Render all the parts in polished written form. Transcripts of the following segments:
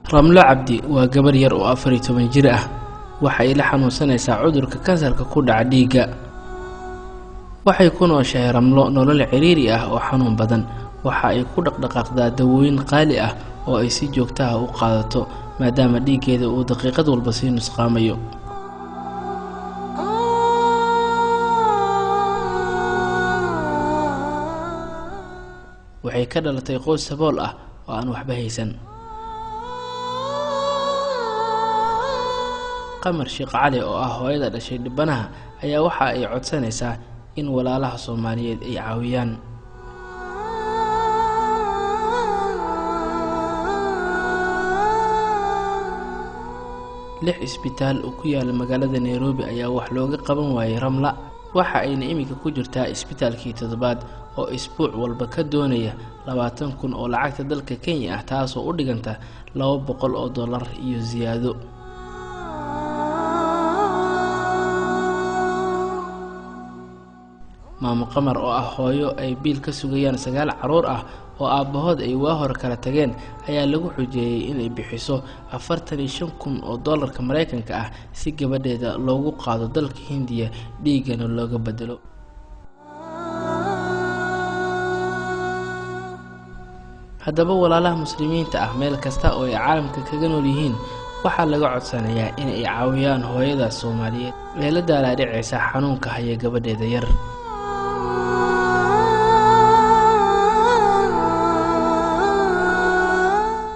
Ramlo Cabdi waa gabar yar oo 14 jir ah waxay la xanuunsanaysaa cudurka kansarka ku dhaca dhiigga. Waxay ku nooshahay Ramlo nolol ciriiri ah oo xanuun badan. Waxa ay ku dhaqdhaqaaqdaa dawooyin qaali ah oo ay si joogto ah u qaadato maadaama dhiiggeeda uu daqiiqad walba sii nusqaamayo. waxay ka dhalatay qoys sabool ah oo aan waxba haysan. Qamar Sheekh Cali oo ah hooyada dhashay dhibanaha ayaa waxa ay codsanaysaa in walaalaha Soomaaliyeed ay caawiyaan. lix isbitaal oo ku yaala magaalada Nairobi ayaa wax looga qaban waayay Ramla. waxa ayna imika ku jirtaa isbitaalkii toddobaad oo isbuuc walba ka doonaya 20,000 oo lacagta dalka Kenya ah taasoo u dhiganta $200 iyo ziyaado. Maamo Qamar oo ah hooyo ay biil ka sugayaan 9 caruur ah oo aabahood ay waa hor kala tageen ayaa lagu xujeeyay in ay bixiso $45,000 oo dollarka Mareykanka ah si gabadheeda loogu qaado dalka Hindiya dhiigana looga bedelo. haddaba walaalaha muslimiinta ah meel kasta oo ay caalamka kaga nool yihiin waxaa laga codsanayaa in ay caawiyaan hooyada Soomaaliyeed ee la daalaa-dhacaysa xanuunka haya gabadheeda yar.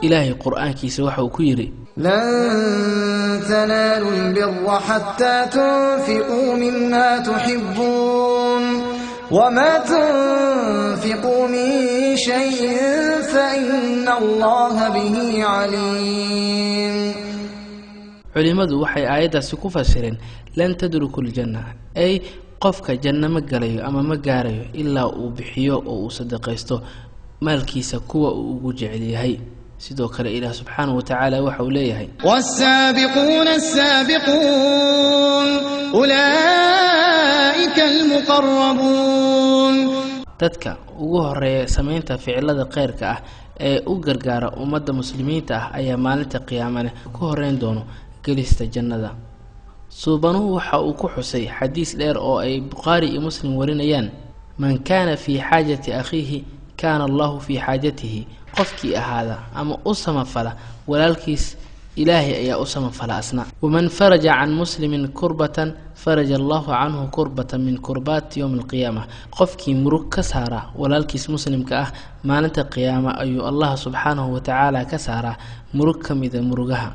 إلهي قرآن كيس وحو كيري لن تنالوا البر حتى تنفقوا مما تحبون وما تنفقوا من شيء فإن الله به عليم. علماء وحي آيات سكوفة سرين لن تدركوا الجنة أي قفك جنة مقاليو أما مقاريو إلا وبحيو أو صدقيستو مالكيسا كوا وجعليهي sidoo kale Ilaah subhanahu wa ta'ala waxa uu leeyahay was-saabiquuna as-saabiquun ulaa'ika al-muqarrabuun. dadka ugu horeeya sameynta ficilada khayrka ah ee u gargaara ummadda muslimiinta ah ayaa maalinta qiyaamada ku horeyn doono galista jannada. suubanuhu waxa uu ku xusay xadiis dheer oo ay Bukhari iyo Muslim warinayaan man kana fi haajati akhihi kana Allahu fi haajatihi. qofkii ahaada ama u samafala walaalkiis Ilaahay ayaa u samafala asna. waman faraja an muslimin kurbatan faraja Allahu anhu kurbatan min kurbat yawm al-qiyamah. qofkii murug ka saara walaalkiis muslimka ah maalinta qiyaama ayuu Allah subhanahu wa ta'ala ka saara murug kamida murugaha.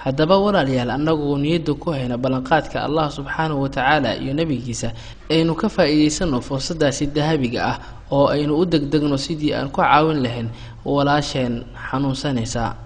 haddaba walaalayaal anagoo niyada ku hayna balanqaadka Allah subhanahu wa ta'ala iyo nabigiisa aynu ka faa'iideysano fursadaasi dahabiga ah oo aynu u degdegno sidii aan ku caawin lahayn walaasheen xanuunsanaysa.